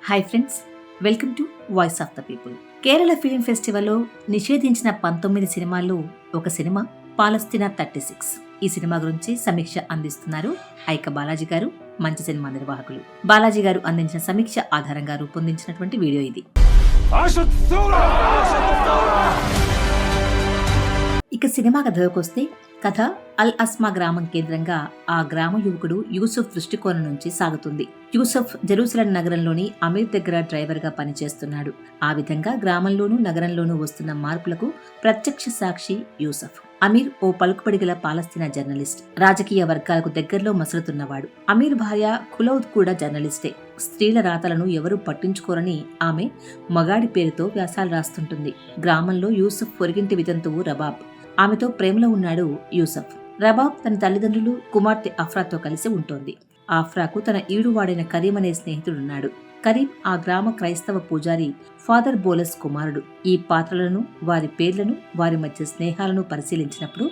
Hi friends, welcome to voice of the people. Kerala film ఫెస్టివల్లో నిషేధించిన 19 సినిమాల్లో ఒక సినిమా పాలస్తీనా 36. ఈ సినిమా గురించి సమీక్ష అందిస్తున్నారు ఐక బాలాజీ గారు, మంచి సినిమా నిర్వాహకులు. బాలాజీ గారు అందించిన సమీక్ష ఆధారంగా రూపొందించినటువంటి వీడియో ఇది. ఇక సినిమా కథలోకొస్తే, కథ అల్ అస్మా గ్రామం కేంద్రంగా ఆ గ్రామ యువకుడు యూసుఫ్ దృష్టికోణం నుంచి సాగుతుంది. యూసుఫ్ జెరూసలం నగరంలోని అమీర్ దగ్గర డ్రైవర్ గా పనిచేస్తున్నాడు. ఆ విధంగా గ్రామంలోనూ నగరంలోనూ వస్తున్న మార్పులకు ప్రత్యక్ష సాక్షి యూసుఫ్. అమీర్ ఓ పలుకుబడిగల పాలస్తీనా జర్నలిస్ట్, రాజకీయ వర్గాలకు దగ్గరలో మసలుతున్నవాడు. అమీర్ భార్య ఖులౌద్ కూడా జర్నలిస్టే. స్త్రీల రాతలను ఎవరూ పట్టించుకోరని ఆమె మగాడి పేరుతో వ్యాసాలు రాస్తుంటుంది. గ్రామంలో యూసుఫ్ పొరిగింటి వితంతువు రబాబ్. ఆమెతో ప్రేమలో ఉన్నాడు యూసఫ్. రబాబ్ తన తల్లిదండ్రులు, కుమార్తె అఫ్రాతో కలిసి ఉంటోంది. ఆఫ్రాకు తన ఈడువాడైన కరీం అనే స్నేహితుడున్నాడు. కరీం ఆ గ్రామ క్రైస్తవ పూజారి ఫాదర్ బోలస్ కుమారుడు. ఈ పాత్రలను, వారి పేర్లను, వారి మధ్య స్నేహాలను పరిశీలించినప్పుడు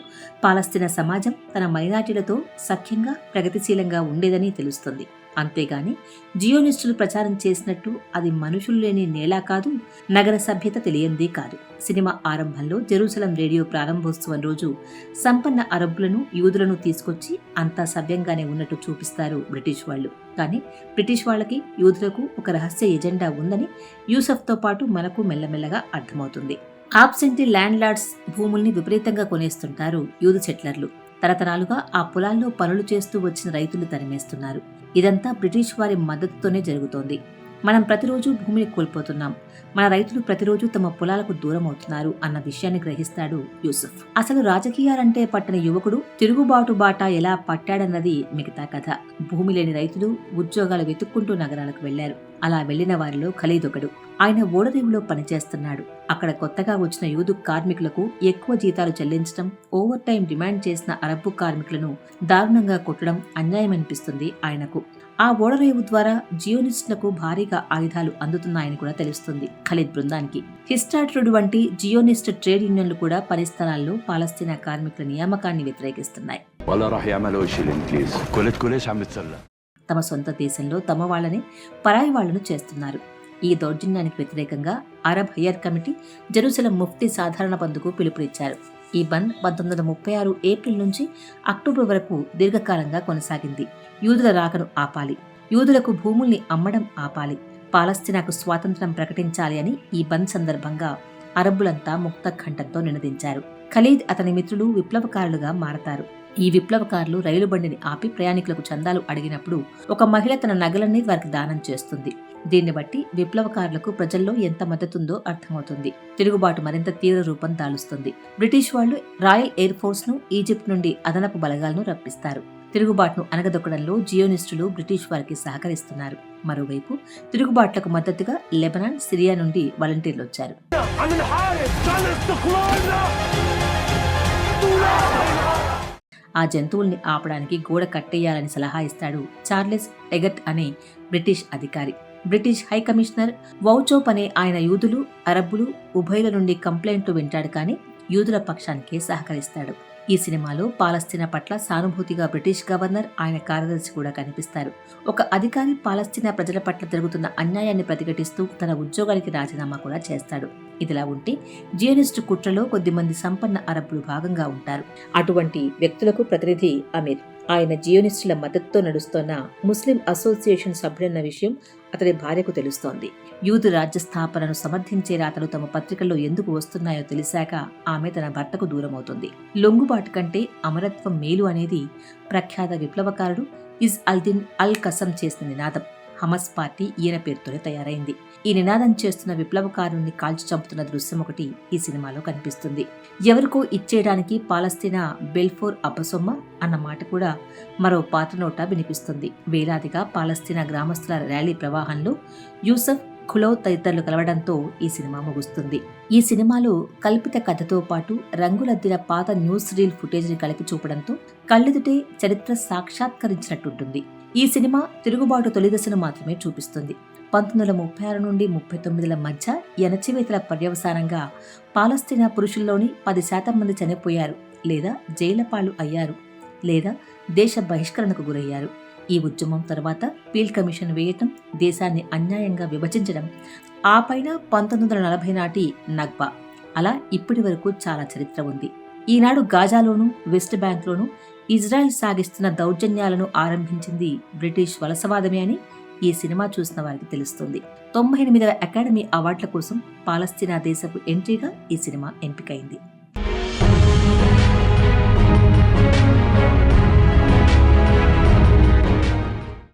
పాలస్తీనా సమాజం తన మైనార్టీలతో సఖ్యంగా, ప్రగతిశీలంగా ఉండేదని తెలుస్తుంది. అంతేగాని జియోనిస్టులు ప్రచారం చేసినట్టు అది మనుషులు లేని నేలా కాదు, నగర సభ్యత తెలియంది కాదు. సినిమా ఆరంభంలో జెరూసలం రేడియో ప్రారంభోత్సవం రోజు సంపన్న అరబ్బులను, యూదులను తీసుకొచ్చి అంతా సవ్యంగానే ఉన్నట్టు చూపిస్తారు బ్రిటిష్ వాళ్ళు. కానీ బ్రిటిష్ వాళ్ళకి, యూదులకు ఒక రహస్య ఎజెండా ఉందని యూసఫ్తో పాటు మనకు మెల్లమెల్లగా అర్థమవుతుంది. ఆబ్సెంటీ ల్యాండ్ లార్డ్స్ భూముల్ని విపరీతంగా కొనేస్తుంటారు యూదు సెట్లర్లు. తరతరాలుగా ఆ పొలాల్లో పనులు చేస్తూ వచ్చిన రైతులు తరిమేస్తున్నారు. ఇదంతా బ్రిటిష్ వారి మద్దతుతోనే జరుగుతోంది. మనం ప్రతిరోజు భూమిని కోల్పోతున్నాం, మన రైతులు ప్రతిరోజు తమ పొలాలకు దూరం అవుతున్నారు అన్న విషయాన్ని గ్రహిస్తాడు యూసుఫ్. అసలు రాజకీయాలంటే పట్టిన యువకుడు తిరుగుబాటు బాట ఎలా పట్టాడన్నది మిగతా కథ. భూమి లేని రైతులు ఉద్యోగాలు వెతుక్కుంటూ నగరాలకు వెళ్లారు. అలా వెళ్లిన వారిలో ఖలీద్ ఒకడు. ఆయన ఓడరేవులో పనిచేస్తున్నాడు. అక్కడ కొత్తగా వచ్చిన యూదు కార్మికులకు ఎక్కువ జీతాలు చెల్లించడం, ఓవర్ టైం డిమాండ్ చేసిన అరబ్బు కార్మికులను దారుణంగా కొట్టడం అన్యాయమనిపిస్తుంది ఆయనకు. ఆ ఓడరేవు ద్వారా జియోనిస్టులకు భారీగా ఆయుధాలు అందుతున్నాయని కూడా తెలుస్తుంది ఖలీద్ బృందానికి. హిస్టాట్రుడ్ వంటి జియోనిస్ట్ ట్రేడ్ యూనియన్లు కూడా పని స్థలాల్లో పాలస్తీనా కార్మికుల నియామకాన్ని వ్యతిరేకిస్తున్నాయి. తమ సొంత దేశంలో తమ వాళ్లనే పరాయి వాళ్లను చేస్తున్నారు. ఈ దౌర్జన్యానికి వ్యతిరేకంగా Arab higher committee Jerusalem Mufti సాధారణ బంద్కు పిలుపునిచ్చారు. ఈ బంద్ 1936 ఏప్రిల్ నుంచి అక్టోబర్ వరకు దీర్ఘకాలంగా కొనసాగింది. యూదుల రాకను ఆపాలి, యూదులకు భూముల్ని అమ్మడం ఆపాలి, పాలస్తీనాకు స్వాతంత్ర్యం ప్రకటించాలి అని ఈ బంద్ సందర్భంగా అరబ్బులంతా ముక్త కంఠంతో నినదించారు. ఖలీద్ అతని మిత్రులు విప్లవకారులుగా మారతారు. ఈ విప్లవకారులు రైలు బండిని ఆపి ప్రయాణికులకు చందాలు అడిగినప్పుడు ఒక మహిళ తన నగలన్నీ వారికి దానం చేస్తుంది. దీన్ని బట్టి విప్లవకారులకు ప్రజల్లో ఎంత మద్దతుందో అర్థమవుతుంది. తిరుగుబాటు మరింత తీవ్ర రూపం దాలుస్తుంది. బ్రిటిష్ వాళ్లు రాయల్ ఎయిర్ ఫోర్స్ ను, ఈజిప్ట్ నుండి అదనపు బలగాలను రప్పిస్తారు. తిరుగుబాటును అనగదొక్కడంలో జియోనిస్టులు బ్రిటిష్ వారికి సహకరిస్తున్నారు. మరోవైపు తిరుగుబాట్లకు మద్దతుగా లెబనాన్, సిరియా నుండి వాలంటీర్లు వచ్చారు. ఆ జంతువుల్ని ఆపడానికి గోడ కట్టేయాలని సలహా ఇస్తాడు చార్లెస్ ఎగర్ట్ అనే బ్రిటిష్ అధికారి. బ్రిటిష్ హై కమిషనర్ వౌచోప్ అనే ఆయన యూదులు, అరబ్బులు ఉభయుల నుండి కంప్లైంట్లు వింటాడు, కానీ యూదుల పక్షానికే సహకరిస్తాడు. ఈ సినిమాలో పాలస్తీనా పట్ల సానుభూతిగా బ్రిటిష్ గవర్నర్, ఆయన కార్యదర్శి కూడా కనిపిస్తారు. ఒక అధికారి పాలస్తీనా ప్రజల పట్ల జరుగుతున్న అన్యాయాన్ని ప్రతిఘటిస్తూ తన ఉద్యోగానికి రాజీనామా కూడా చేస్తాడు. ఇదిలా ఉంటే జియోనిస్టు కుట్రలో కొద్దిమంది సంపన్న అరబ్బులు భాగంగా ఉంటారు. అటువంటి వ్యక్తులకు ప్రతినిధి అమీర్. ఆయన జియోనిస్టుల మద్దతుతో నడుస్తోన్న ముస్లిం అసోసియేషన్ సభ్యుడన్న విషయం అతని భార్యకు తెలుస్తోంది. యూదు రాజ్య స్థాపనను సమర్థించే రాతలు తమ పత్రికల్లో ఎందుకు వస్తున్నాయో తెలిసాక ఆమె తన భర్తకు దూరమవుతుంది. లొంగుబాటు కంటే అమరత్వం మేలు అనేది ప్రఖ్యాత విప్లవకారుడు ఇజ్ అల్దిన్ అల్ కసం చేసిన నినాదం. హమస్ పార్టీ ఈయన పేరుతోనే తయారైంది. ఈ నినాదం చేస్తున్న విప్లవకారుణ్ణి కాల్చి చంపుతున్న దృశ్యం ఒకటి ఈ సినిమాలో కనిపిస్తుంది. ఎవరికో ఇచ్చేయడానికి పాలస్తీనా బెల్ఫోర్ అబ్బసొమ్మ అన్న మాట కూడా మరో పాత్ర నోట వినిపిస్తుంది. వేలాదిగా పాలస్తీనా గ్రామస్తుల ర్యాలీ ప్రవాహంలో యూసఫ్, ఖులౌద్ తదితరులు కలవడంతో ఈ సినిమా ముగుస్తుంది. ఈ సినిమాలో కల్పిత కథతో పాటు రంగులద్దిన పాత న్యూస్ రీల్ ఫుటేజ్ని కలిపి చూపడంతో కళ్ళెదుటే చరిత్ర సాక్షాత్కరించినట్టుంటుంది. ఈ సినిమా తిరుగుబాటు తొలిదశను మాత్రమే చూపిస్తుంది. 1936 నుండి 39ల మధ్య ఎనచివేతల పర్యవసానంగా పాలస్తీనా పురుషుల్లోని 10% మంది చనిపోయారు, లేదా జైళ్ల పాలు అయ్యారు, లేదా దేశ బహిష్కరణకు గురయ్యారు. ఈ ఉద్యమం తర్వాత పీల్ కమిషన్ వేయటం, దేశాన్ని అన్యాయంగా విభజించడం, ఆ పైన 1940 నాటి నగ్బా, అలా ఇప్పటి వరకు చాలా చరిత్ర ఉంది. ఈనాడు గాజాలోను, వెస్ట్ బ్యాంక్లోను ఇజ్రాయిల్ సాగిస్తున్న దౌర్జన్యాలను ఆరంభించింది బ్రిటిష్ వలసవాదమే అని ఈ సినిమా చూసిన వారికి తెలుస్తుంది. 98వ అకాడమీ అవార్డుల కోసం పాలస్తీనా దేశపు ఎంట్రీగా ఈ సినిమా ఎంపికైంది.